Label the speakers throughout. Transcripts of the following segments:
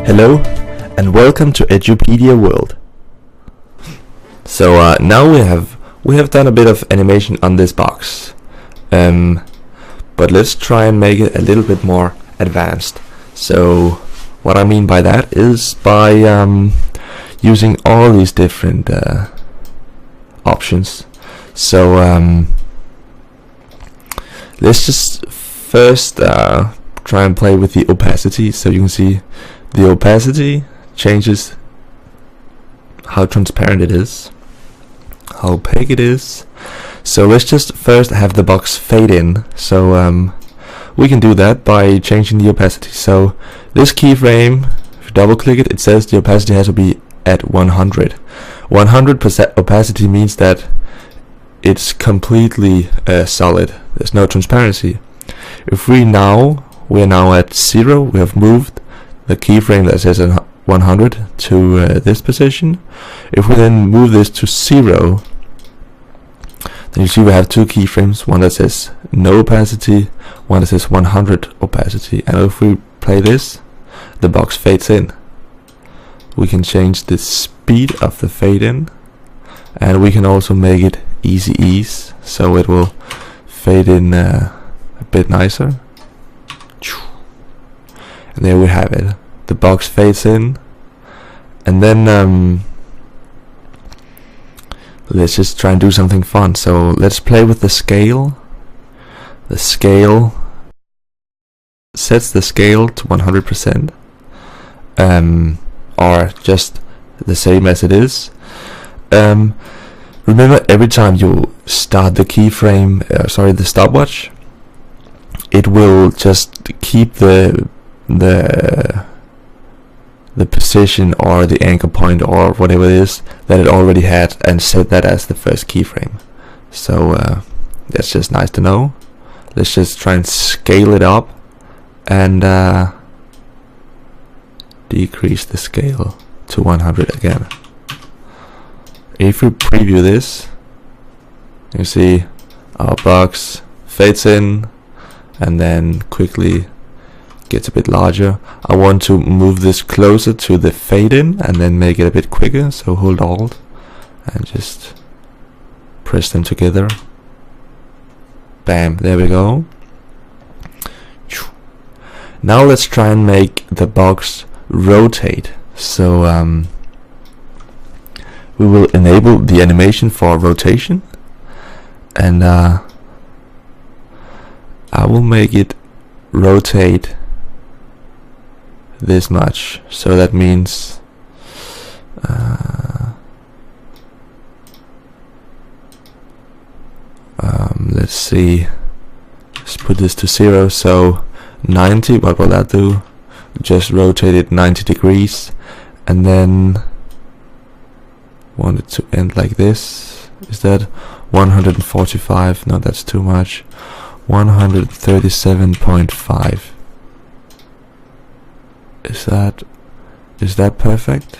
Speaker 1: Hello and welcome to Edupedia World. So now we have done a bit of animation on this box, but let's try and make it a little bit more advanced. So what I mean by that is by using all these different options. So let's just first try and play with the opacity. So you can see the opacity changes how transparent it is, how opaque it is. So let's just first have the box fade in. So we can do that by changing the opacity. So this keyframe, if you double click it, it says the opacity has to be at 100. 100% opacity means that it's completely solid. There's no transparency. If we're now at 0, we have moved the keyframe that says 100 to this position. If we then move this to 0, then you see we have two keyframes, one that says no opacity, one that says 100 opacity. And if we play this, the box fades in. We can change the speed of the fade in, and we can also make it easy ease, so it will fade in a bit nicer. And there we have it. The box fades in, and then let's just try and do something fun. So let's play with the scale. The scale sets the scale to 100%, or just the same as it is. Remember, every time you start the keyframe, the stopwatch, it will just keep the position or the anchor point or whatever it is that it already had, and set that as the first keyframe. So that's just nice to know. Let's just try and scale it up and decrease the scale to 100 again. If we preview this, you see our box fades in and then quickly gets a bit larger. I want to move this closer to the fade in and then make it a bit quicker, so hold Alt and just press them together. Bam, there we go. Now let's try and make the box rotate. So we will enable the animation for rotation, and I will make it rotate this much. So that means let's see, let's put this to 0. So 90, what will that do? Just rotate it 90 degrees, and then want it to end like this. Is that 145? No, that's too much. 137.5. Is that perfect?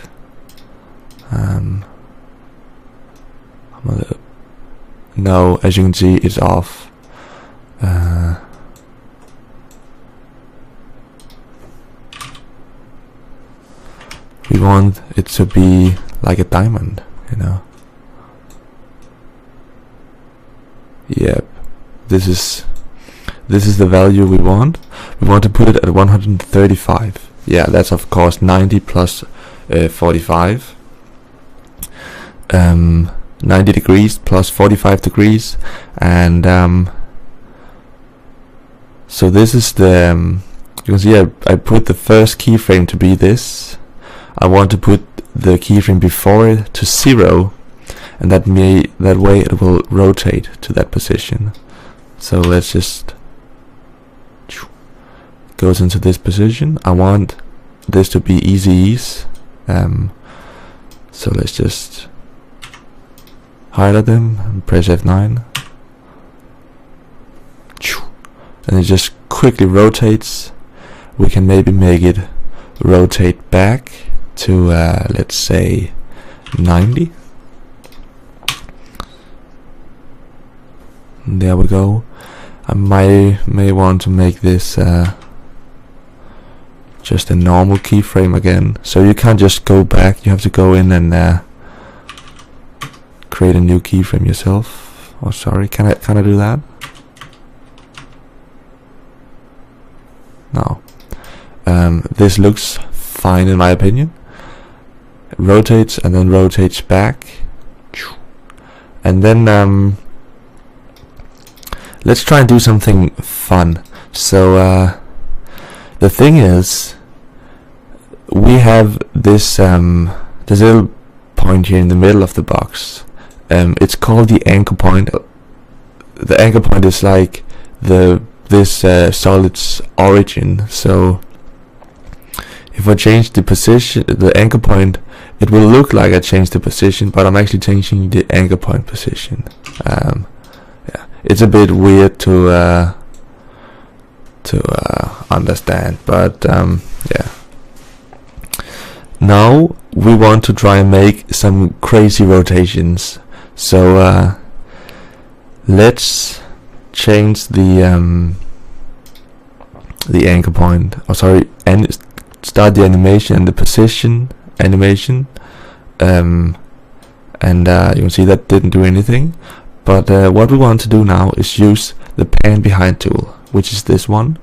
Speaker 1: No, as you can see, it's off. We want it to be like a diamond, you know. Yep, this is the value we want. We want to put it at 135. Yeah, that's of course 90 plus 45. 90 degrees plus 45 degrees, and so this is the you can see I put the first keyframe to be this. I want to put the keyframe before it to 0, and that way it will rotate to that position. So let's just goes into this position. I want this to be easy ease, so let's just highlight them and press F9, and it just quickly rotates. We can maybe make it rotate back to let's say 90. There we go. I may want to make this just a normal keyframe again. So you can't just go back, you have to go in and create a new keyframe yourself. Oh, sorry, can I do that? No. This looks fine in my opinion. It rotates and then rotates back, and then let's try and do something fun. So the thing is, we have this this little point here in the middle of the box. It's called the anchor point. The anchor point is like this solid's origin. So if I change the position, the anchor point, it will look like I changed the position, but I'm actually changing the anchor point position. Yeah, it's a bit weird to understand, but yeah. Now we want to try and make some crazy rotations. So let's change the anchor point. Oh, sorry, and start the animation and the position animation. And you can see that didn't do anything. But what we want to do now is use the pan behind tool, which is this one.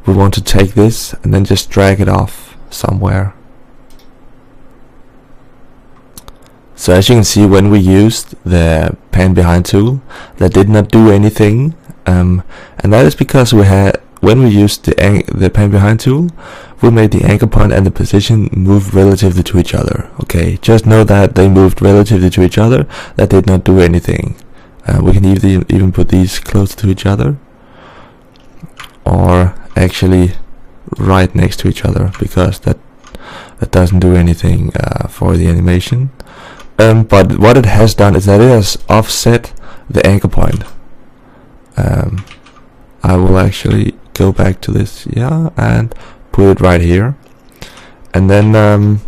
Speaker 1: We want to take this and then just drag it off somewhere. So as you can see, when we used the pan behind tool, that did not do anything, and that is because when we used the pan behind tool, we made the anchor point and the position move relatively to each other. Okay, just know that they moved relatively to each other. That did not do anything. We can even put these close to each other, or actually right next to each other, because that doesn't do anything for the animation. But what it has done is that it has offset the anchor point. I will actually go back to this, yeah, and put it right here. And then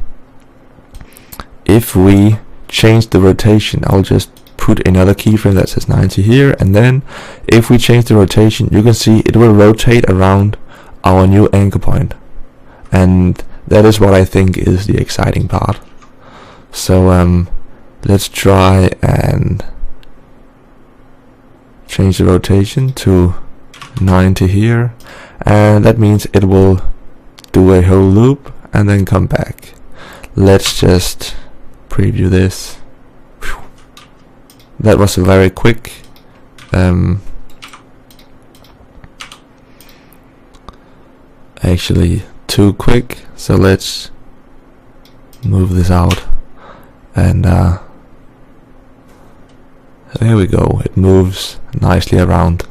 Speaker 1: if we change the rotation, I'll just put another keyframe that says 90 here, and then if we change the rotation, you can see it will rotate around our new anchor point, and that is what I think is the exciting part. So let's try and change the rotation to 90 here, and that means it will do a whole loop and then come back. Let's just preview this. Whew. That was very quick. Actually too quick, so let's move this out, and there we go, it moves nicely around.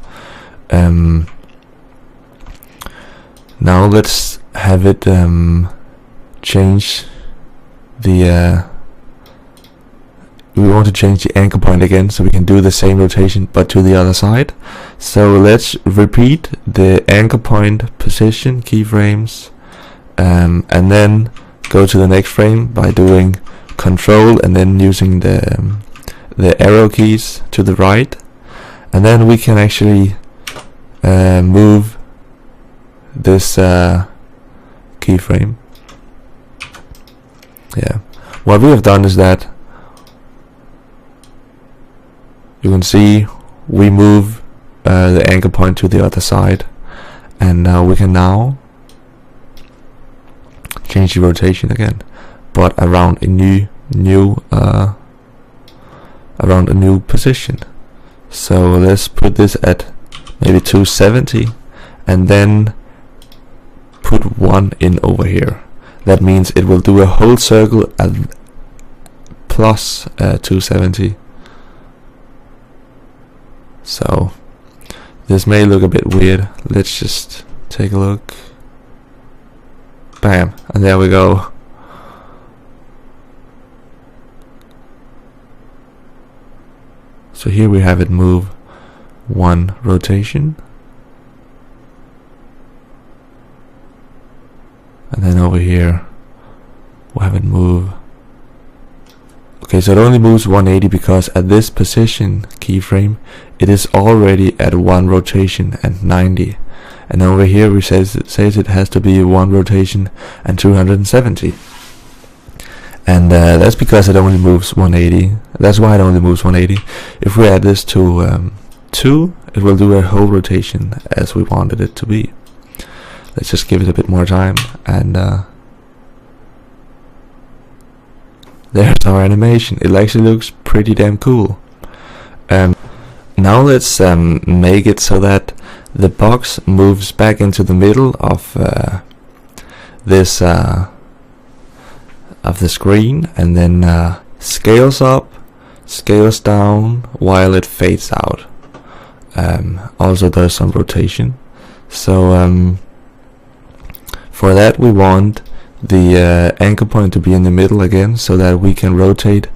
Speaker 1: Now let's have it change the we want to change the anchor point again, so we can do the same rotation but to the other side. So let's repeat the anchor point position keyframes, and then go to the next frame by doing Control and then using the arrow keys to the right, and then we can actually move this keyframe. Yeah, what we have done is that you can see we move the anchor point to the other side, and we can now change the rotation again, but around a new position. So let's put this at maybe 270, and then put one in over here. That means it will do a whole circle at plus 270. So this may look a bit weird. Let's just take a look. Bam, and there we go. So here we have it move one rotation, and then over here we'll have it move. Okay, so it only moves 180 because at this position keyframe it is already at 1 rotation and 90, and over here it says it has to be 1 rotation and 270. And that's because it only moves 180. That's why it only moves 180. If we add this to 2, it will do a whole rotation as we wanted it to be. Let's just give it a bit more time, and there's our animation. It actually looks pretty damn cool. Now let's make it so that the box moves back into the middle of this of the screen, and then scales up, scales down while it fades out. Also does some rotation. So for that we want the anchor point to be in the middle again, so that we can rotate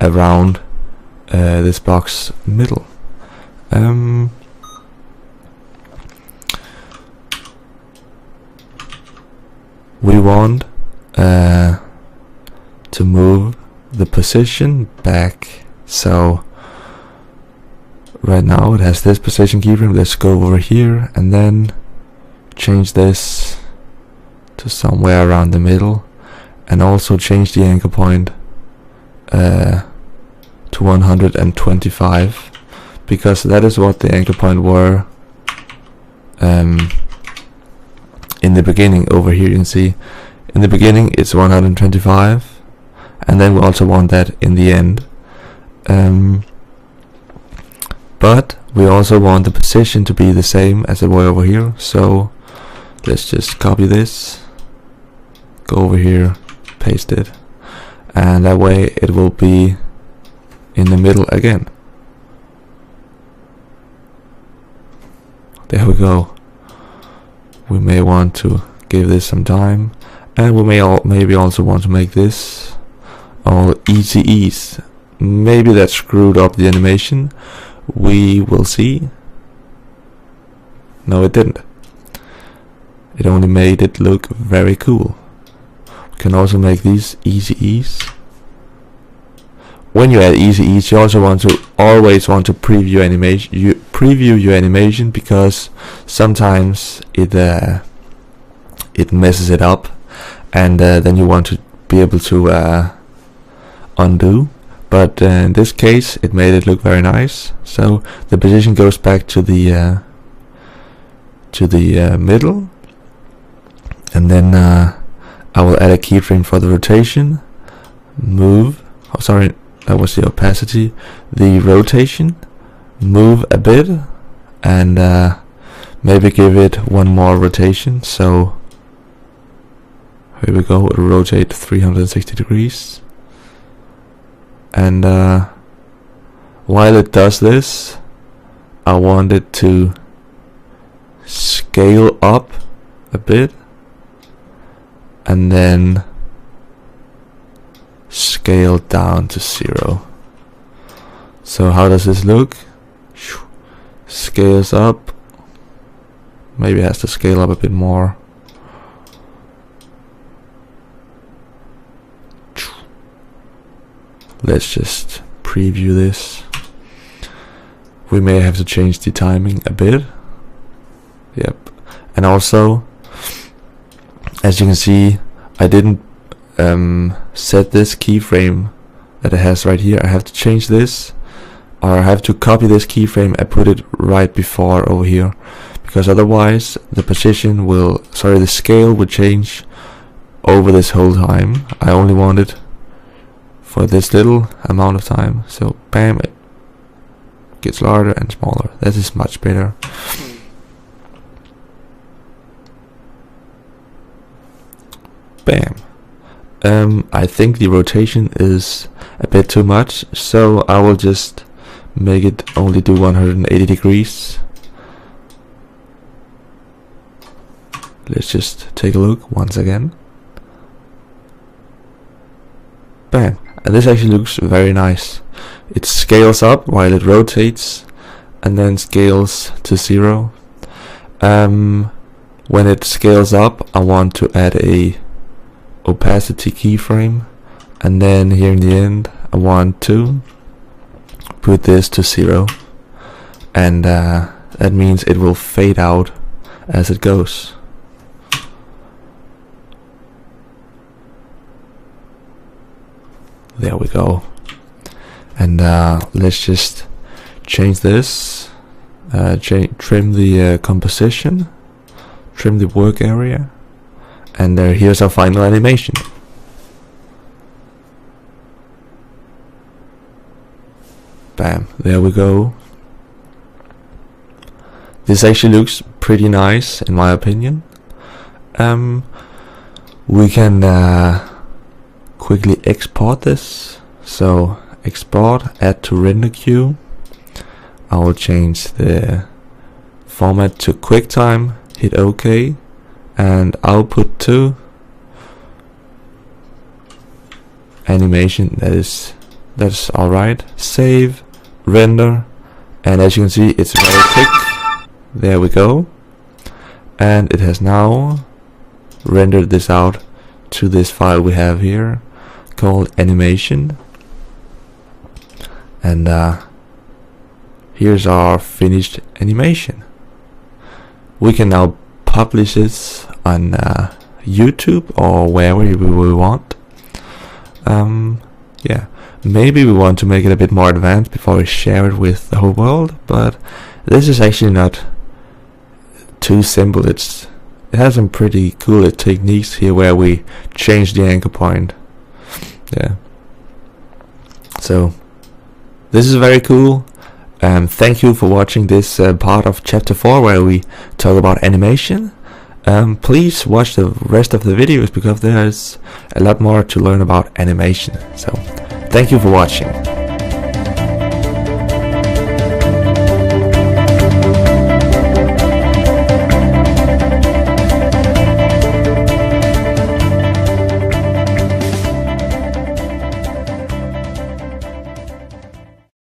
Speaker 1: around this box middle. We want to move the position back. So right now it has this position keyframe. Let's go over here and then change this to somewhere around the middle, and also change the anchor point to 125, because that is what the anchor point were in the beginning. Over here you can see in the beginning it's 125, and then we also want that in the end. But we also want the position to be the same as it were over here, so let's just copy this, go over here, paste it, and that way it will be in the middle again. There we go. We may want to give this some time, and we may maybe also want to make this all easy ease. Maybe that screwed up the animation. We will see. No, it didn't. It only made it look very cool. We can also make these easy ease. When you add easy ease, you also always want to preview animation. You preview your animation, because sometimes it messes it up, and then you want to be able to undo. But in this case, it made it look very nice. So the position goes back to the middle, and then I will add a keyframe for the rotation. Move. Oh, sorry, that was the opacity. The rotation. Move a bit, and maybe give it one more rotation. So here we go. It'll rotate 360 degrees. And while it does this, I want it to scale up a bit, and then scale down to 0. So how does this look? Scales up. Maybe it has to scale up a bit more. Let's just preview this. We may have to change the timing a bit. Yep. And also, as you can see, I didn't set this keyframe that it has right here. I have to change this, or I have to copy this keyframe and put it right before over here, because otherwise the position will, the scale would change over this whole time. I only want it for this little amount of time. So bam, it gets larger and smaller. That is much better. Bam. I think the rotation is a bit too much, so I will just make it only do 180 degrees. Let's just take a look once again. Bam. And this actually looks very nice. It scales up while it rotates, and then scales to 0. When it scales up, I want to add a opacity keyframe, and then here in the end I want to put this to 0. and that means it will fade out as it goes. There we go. And let's just change this, trim the composition, trim the work area, and here's our final animation. Bam, there we go. This actually looks pretty nice in my opinion. We can quickly export this. So export, add to render queue. I will change the format to QuickTime, hit OK, and output to animation. That's alright. Save, render, and as you can see, it's very quick. There we go. And it has now rendered this out to this file we have here called animation. And here's our finished animation. We can now publish it on YouTube or wherever we want. Yeah, maybe we want to make it a bit more advanced before we share it with the whole world, but this is actually not too simple. It has some pretty cool techniques here where we change the anchor point. Yeah, so this is very cool. Thank you for watching this part of chapter 4 where we talk about animation. Please watch the rest of the videos because there's a lot more to learn about animation. So thank you for watching.